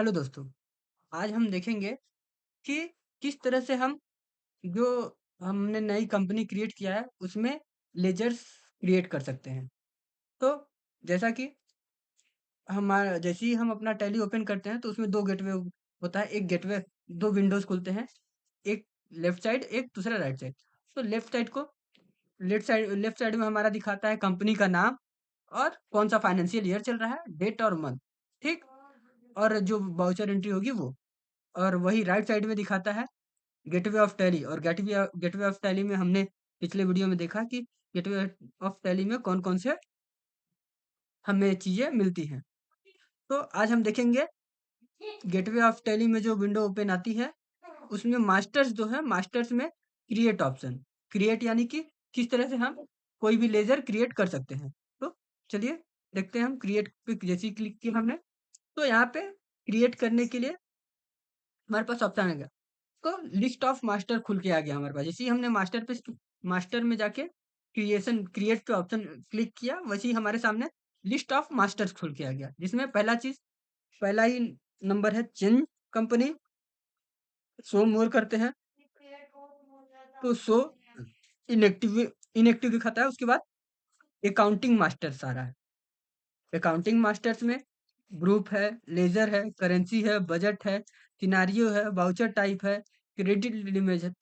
Hello दोस्तों, आज हम देखेंगे कि किस तरह से हम जो हमने नई कंपनी क्रिएट किया है, उसमें लेजर्स क्रिएट कर सकते हैं। तो जैसा कि हमारा जैसे ही हम अपना टैली ओपन करते हैं, तो उसमें 2 गेटवे होता है। एक गेटवे 2 विंडोज़ खुलते हैं, एक लेफ्ट साइड, एक दूसरा राइट साइड। तो लेफ्ट साइड में हमारा दिखाता है कंपनी का नाम और कौन-सा फाइनेंशियल ईयर चल रहा है, डेट और मंथ, ठीक? और जो वाउचर एंट्री होगी वो। और वही राइट साइड में दिखाता है गेटवे ऑफ टैली। और गेटवे ऑफ टैली में हमने पिछले वीडियो में देखा कि गेटवे ऑफ टैली में कौन-कौन से हमें चीज़ें मिलती हैं। तो आज हम देखेंगे गेटवे ऑफ टैली में जो विंडो ओपन आती है, उसमें मास्टर्स जो है, मास्टर्स में क्रिएट ऑप्शन। क्रिएट यानी कि किस तरह से हम कोई भी लेज़र क्रिएट कर सकते हैं। तो चलिए देखते हैं हम क्रिएट पे जैसे ही क्लिक किया हमने, तो यहाँ पे क्रिएट करने के लिए हमारे पास ऑप्शन आ गया। तो लिस्ट ऑफ मास्टर खुल के आ गया हमारे पास। जैसे ही हमने मास्टर में जाके क्रिएट पे ऑप्शन क्लिक किया, वैसे ही हमारे सामने लिस्ट ऑफ मास्टर्स खुल के आ गया, जिसमें पहला ही नंबर है चेंज कंपनी। शो मोर करते हैं, तो शो इनएक्टिव इनएक्टिव दिखाता है। उसके बाद अकाउंटिंग मास्टर्स आ रहा है। अकाउंटिंग मास्टर्स में ग्रुप है, लेजर है, करेंसी है, बजट है, सिनारियो है, वाउचर टाइप है, क्रेडिट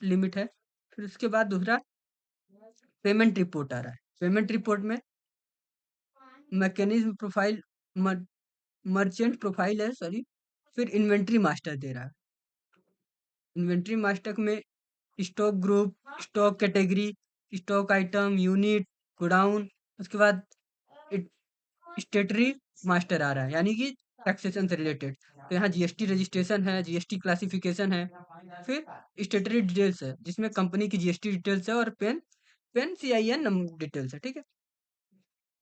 लिमिट है। फिर उसके बाद दूसरा पेमेंट रिपोर्ट आ रहा है। पेमेंट रिपोर्ट में मैकेनिज्म प्रोफाइल, मर्चेंट प्रोफाइल है, सॉरी। फिर इन्वेंट्री मास्टर दे रहा है। इन्वेंट्री मास्टर में stock group, stock category, stock item, unit, godown. उसके बाद स्टेटरी मास्टर आ रहा है, यानी कि टैक्सेशन से रिलेटेड। तो यहाँ जीएसटी रजिस्ट्रेशन है, जीएसटी क्लासिफिकेशन है। फिर स्टेटरी डिटेल्स है, जिसमें कंपनी की जीएसटी डिटेल्स है और पेन सीआईएन डिटेल्स है, ठीक है।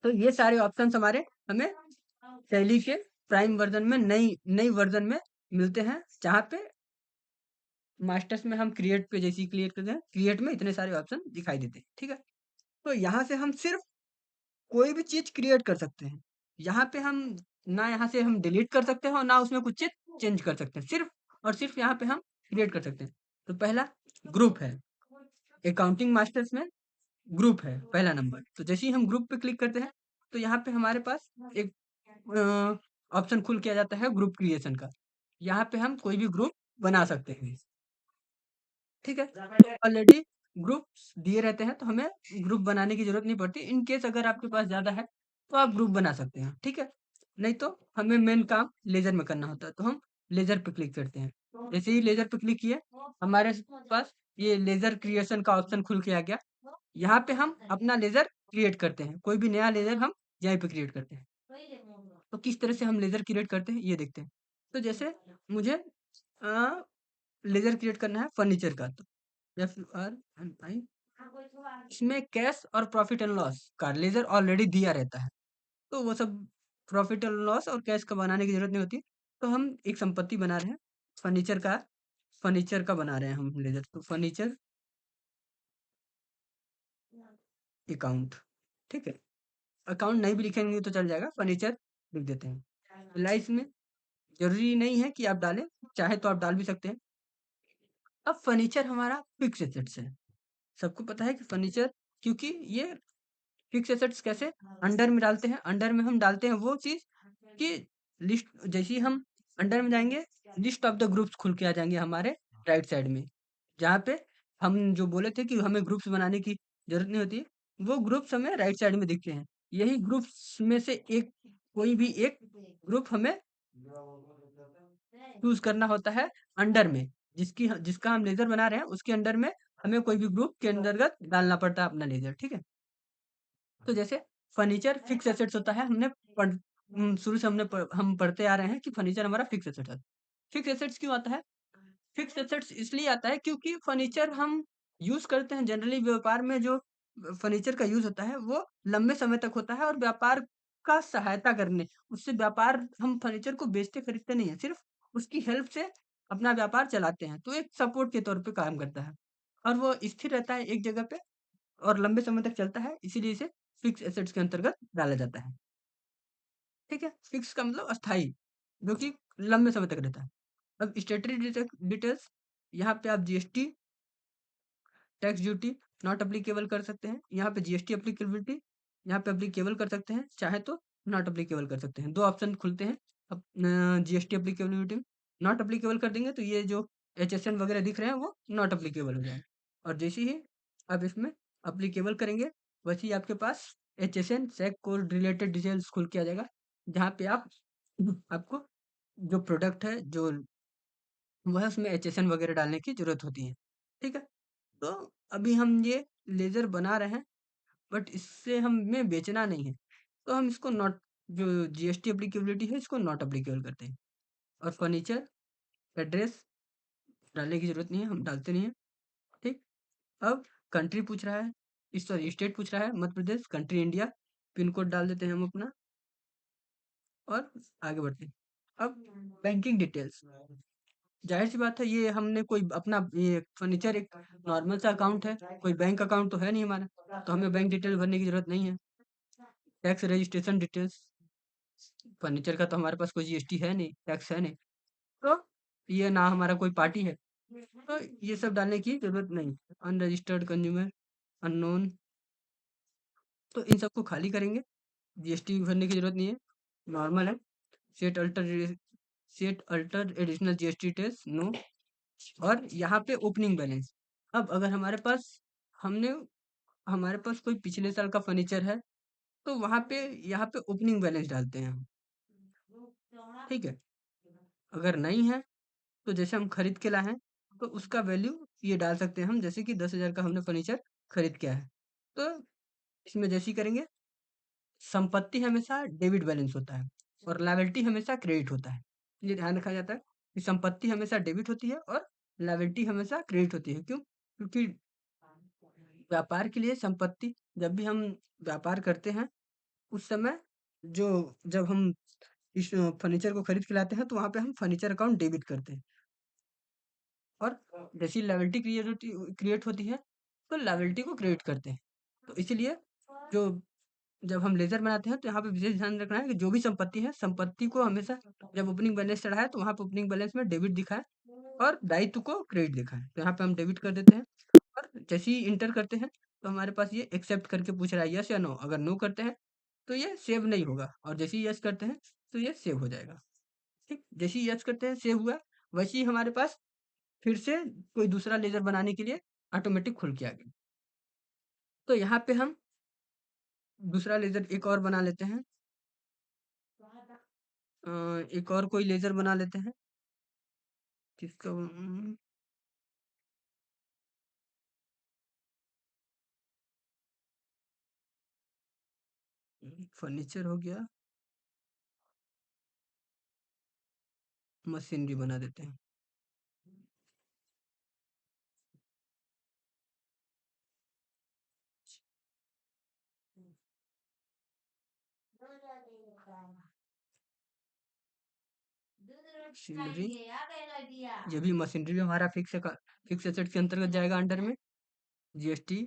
तो ये सारे ऑप्शंस हमारे हमें टैली के प्राइम वर्जन में नई नई वर्जन में मिलते हैं, जहाँ पे मास्टर्स में हम क्रिएट पे जैसे ही क्लिक करते हैं, क्रिएट में इतने सारे ऑप्शन दिखाई देते हैं, ठीक है। तो यहाँ से हम सिर्फ कोई भी चीज क्रिएट कर सकते हैं। यहाँ पे हम ना यहाँ से हम डिलीट कर सकते हैं और ना उसमें कुछ चीज चेंज कर सकते हैं। सिर्फ और सिर्फ यहाँ पे हम क्रिएट कर सकते हैं। तो पहला ग्रुप है, अकाउंटिंग मास्टर्स में ग्रुप है पहला नंबर। तो जैसे ही हम ग्रुप पे क्लिक करते हैं, तो यहाँ पे हमारे पास एक ऑप्शन खुल के आ जाता है ग्रुप क्रिएशन का। यहाँ पे हम कोई भी ग्रुप बना सकते हैं, ठीक है। तो ऑलरेडी ग्रुप्स दिए रहते हैं, तो हमें ग्रुप बनाने की जरूरत नहीं पड़ती। इन केस अगर आपके पास ज्यादा है, तो आप ग्रुप बना सकते हैं, ठीक है। नहीं तो हमें मेन काम लेजर में करना होता है, तो हम लेजर पे क्लिक करते हैं। जैसे ही लेजर पे क्लिक किए, हमारे पास ये लेजर क्रिएशन का ऑप्शन खुल के आ गया। यहाँ पे हम अपना लेजर क्रिएट करते हैं, कोई भी नया लेजर हम यहीं पे क्रिएट करते हैं। तो किस तरह से हम लेजर क्रिएट करते हैं, ये देखते हैं। तो जैसे मुझे लेजर क्रिएट करना है फर्नीचर का, तो FRNI, इसमें कैश और प्रॉफिट एंड लॉस का लेजर ऑलरेडी दिया रहता है। तो वो सब प्रॉफिट एंड लॉस और कैश का बनाने की जरूरत नहीं होती। तो हम एक संपत्ति बना रहे हैं, फर्नीचर का फर्नीचर का बना रहे हैं हम लेजर। तो फर्नीचर अकाउंट, ठीक है। अकाउंट नहीं भी लिखेंगे तो चल जाएगा, फर्नीचर लिख देते हैं। लाइफ में जरूरी नहीं है कि आप डालें, चाहे तो आप डाल भी सकते हैं। अब फर्नीचर हमारा फिक्स एसेट्स है। सबको पता है कि फर्नीचर, क्योंकि ये फिक्स एसेट्स कैसे अंडर में डालते हैं। अंडर में हम डालते हैं वो चीज कि लिस्ट, जैसे ही हम अंडर में जाएंगे, लिस्ट ऑफ द ग्रुप्स खुल के आ जाएंगे हमारे राइट साइड में, जहाँ पे हम जो बोले थे कि हमें ग्रुप्स बनाने की जरूरत नहीं होती, वो ग्रुप्स हमें राइट साइड में दिखते हैं। यही ग्रुप्स में से एक, कोई भी एक ग्रुप हमें चूज करना होता है अंडर में, जिसका हम लेजर बना रहे हैं, उसके अंडर में हमें कोई भी ग्रुप के अंतर्गत डालना पड़ता है अपना लेजर, ठीक है। तो जैसे फर्नीचर फिक्स एसेट्स होता है, शुरू से हम पढ़ते आ रहे हैं कि फर्नीचर हमारा फिक्स एसेट है। फिक्स एसेट्स क्यों आता है? फिक्स एसेट्स इसलिए आता है क्योंकि फर्नीचर हम यूज करते हैं जनरली व्यापार में। जो फर्नीचर का यूज होता है वो लंबे समय तक होता है, और व्यापार का सहायता करने, उससे व्यापार, हम फर्नीचर को बेचते खरीदते नहीं है, सिर्फ उसकी हेल्प से अपना व्यापार चलाते हैं। तो एक सपोर्ट के तौर पे काम करता है, और वो स्थिर रहता है एक जगह पे और लंबे समय तक चलता है, इसीलिए इसे फिक्स एसेट्स के अंतर्गत डाला जाता है, ठीक है। फिक्स का मतलब अस्थाई, जो कि लंबे समय तक रहता है। अब स्टेटरी डिटेल्स, यहाँ पे आप GST, tax duty not applicable कर सकते हैं। यहाँ पे जीएसटी एप्लीकेबिलिटी, यहाँ पे एप्लीकेबल कर सकते हैं, चाहे तो नॉट एप्लीकेबल कर सकते हैं। 2 ऑप्शन खुलते हैं। अब जीएसटी एप्लीकेबिलिटी में नॉट एप्लीकेबल कर देंगे तो ये जो एचएसएन वगैरह दिख रहे हैं वो नॉट एप्लीकेबल हो जाएंगे। और जैसे ही आप इसमें एप्लीकेबल करेंगे वैसे ही आपके पास एचएसएन सेक कोड रिलेटेड डिटेल्स खुल के आ जाएगा, जहाँ पे आप आपको जो प्रोडक्ट है जो वह उसमें एचएसएन वगैरह डालने की जरूरत होती है। ठीक है, तो अभी हम ये लेजर बना रहे हैं बट इससे हमें बेचना नहीं है, तो हम इसको नॉट, जो जीएसटी एप्लीकेबिलिटी है इसको नॉट एप्लीकेबल करते हैं। और फर्नीचर एड्रेस डालने की जरूरत नहीं है, हम डालते नहीं है। ठीक, अब कंट्री पूछ रहा है, इस सॉरी स्टेट पूछ रहा है Madhya Pradesh, country India, pin code डाल देते हैं हम अपना और आगे बढ़ते हैं। अब बैंकिंग डिटेल्स, जाहिर सी बात है ये हमने कोई अपना ये फर्नीचर एक नॉर्मल सा अकाउंट है, कोई बैंक अकाउंट तो है नहीं हमारा, तो हमें बैंक डिटेल भरने की जरूरत नहीं है। टैक्स रजिस्ट्रेशन डिटेल्स, फर्नीचर का तो हमारे पास कोई जीएसटी है नहीं, टैक्स है नहीं, तो ये ना हमारा कोई पार्टी है, तो ये सब डालने की जरूरत नहीं। अनरजिस्टर्ड कंज्यूमर, अननोन, तो इन सबको खाली करेंगे, जीएसटी भरने की जरूरत नहीं है, नॉर्मल है। Set alter, set alter additional GST details no. और यहाँ पे ओपनिंग बैलेंस, अब अगर हमने हमारे पास कोई पिछले साल का फर्नीचर है तो वहां पे यहाँ पे ओपनिंग बैलेंस डालते हैं हम। ठीक है, अगर नहीं है तो जैसे हम खरीद के लाए हैं तो उसका वैल्यू ये डाल सकते हैं हम, जैसे कि 10,000 का हमने फर्नीचर खरीद के आया है, तो इसमें जैसे ही करेंगे, संपत्ति हमेशा डेबिट बैलेंस होता है और लायबिलिटी हमेशा क्रेडिट होता है। ये ध्यान रखा जाता है कि संपत्ति हमेशा डेबिट होती है और लायबिलिटी हमेशा क्रेडिट होती है। क्यों? क्योंकि व्यापार के लिए संपत्ति, जब भी हम व्यापार करते हैं उस समय, जो जब हम इस फर्नीचर को खरीद के लाते हैं तो वहाँ पे हम फर्नीचर अकाउंट डेबिट करते हैं और जैसी लायबिलिटी क्रिएट होती है तो लायबिलिटी को क्रेडिट करते हैं। तो इसीलिए जो जब हम लेजर बनाते हैं तो यहाँ पे विशेष ध्यान रखना है कि जो भी संपत्ति है, संपत्ति को हमेशा जब ओपनिंग बैलेंस चढ़ा है तो वहाँ पे ओपनिंग बैलेंस में डेबिट दिखाए और दायित्व को क्रेडिट दिखाए, तो यहाँ पे हम डेबिट कर देते हैं। और जैसे ही इंटर करते हैं तो हमारे पास ये एक्सेप्ट करके पूछ रहा है यस या नो, अगर नो करते हैं तो ये सेव नहीं होगा और जैसे ही यस करते हैं तो ये सेव हो जाएगा। ठीक, जैसे ही यस करते हैं सेव हुआ, वैसे ही हमारे पास फिर से कोई दूसरा लेजर बनाने के लिए ऑटोमेटिक खुल के आ गया। तो यहाँ पे हम दूसरा लेजर एक और बना लेते हैं, एक और कोई लेजर बना लेते हैं जिसका फर्नीचर हो गया, मशीनरी बना देते हैं। मशीनरी, ये भी मशीनरी भी हमारा फिक्स एसेट के अंतर्गत जाएगा अंडर में। जीएसटी,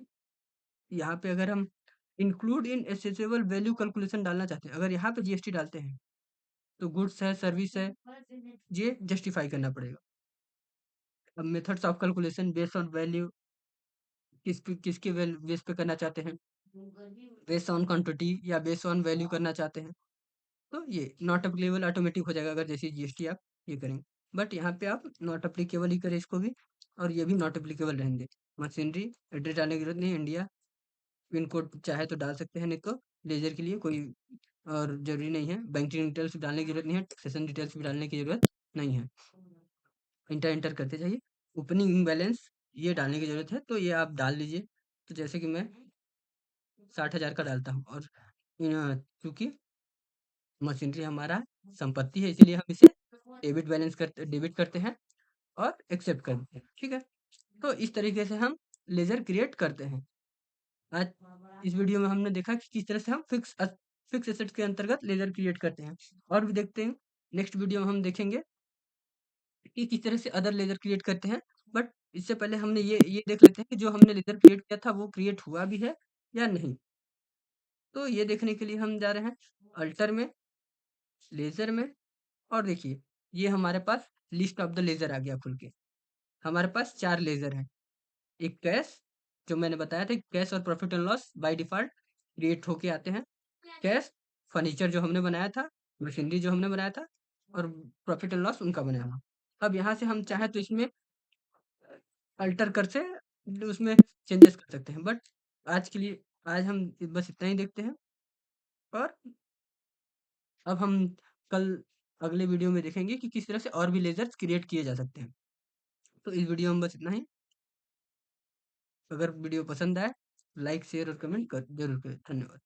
यहाँ पे अगर हम include in assessable value calculation डालना चाहते हैं, अगर यहाँ पे जीएसटी डालते हैं तो गुड्स है, सर्विस है, ये जस्टिफाई करना पड़ेगा। अब methods of calculation based on value, किसके बेस पे करना चाहते हैं, बेस्ड ऑन क्वांटिटी या बेस्ड ऑन वैल्यू करना चाहते हैं, तो ये नॉट एप्लीकेबल ऑटोमेटिक हो जाएगा अगर जैसे जीएसटी आप ये करेंगे। बट यहाँ पे आप नॉट एप्लीकेबल ही करें इसको भी, और ये भी नॉट एप्लीकेबल रहेंगे। मशीनरी एड्रेस डालने की जरूरत नहीं है, इंडिया, पिन कोड चाहे तो डाल सकते हैं, नहीं तो लेजर के लिए कोई और जरूरी नहीं है। बैंकिंग डिटेल्स डालने की जरूरत नहीं है, टैक्सेशन डिटेल्स भी डालने की जरूरत नहीं है। इंटर इंटर करते जाइए। ओपनिंग बैलेंस ये डालने की जरूरत है तो ये आप डाल लीजिए। तो जैसे कि मैं 60,000 का डालता हूँ और क्योंकि मशीनरी हमारा संपत्ति है इसीलिए हम इसे डेबिट करते हैं और एक्सेप्ट करते हैं। ठीक है, तो इस तरीके से हम लेजर क्रिएट करते हैं। आज इस वीडियो में हमने देखा कि किस तरह से हम फिक्स एसेट्स के अंतर्गत लेजर क्रिएट करते हैं, और भी देखते हैं। नेक्स्ट वीडियो में हम देखेंगे कि किस तरह से अदर लेजर क्रिएट करते हैं। बट इससे पहले हमने ये देख लेते हैं कि जो हमने लेजर क्रिएट किया था वो क्रिएट हुआ भी है या नहीं। तो ये देखने के लिए हम जा रहे हैं अल्टर में, लेजर में, और देखिए ये हमारे पास लिस्ट ऑफ द लेज़र आ गया खुल के। हमारे पास 4 लेज़र हैं। एक कैश, जो मैंने बताया था, कैश और profit and loss by default create होके आते हैं। कैश, फर्नीचर जो हमने बनाया था, मशीनरी जो हमने बनाया था, और प्रॉफ़िट एंड लॉस उनका बनाया हुआ। अब यहाँ से हम चाहें तो इसमें अल्टर कर से उसमें चेंजेस कर सकते हैं, बट आज के लिए आज हम बस इतना ही देखते हैं। और अब हम कल अगले वीडियो में देखेंगे कि किस तरह से और भी लेज़र्स क्रिएट किए जा सकते हैं। तो इस वीडियो में बस इतना ही। अगर वीडियो पसंद आए, लाइक, शेयर और कमेंट कर ज़रूर करें। धन्यवाद।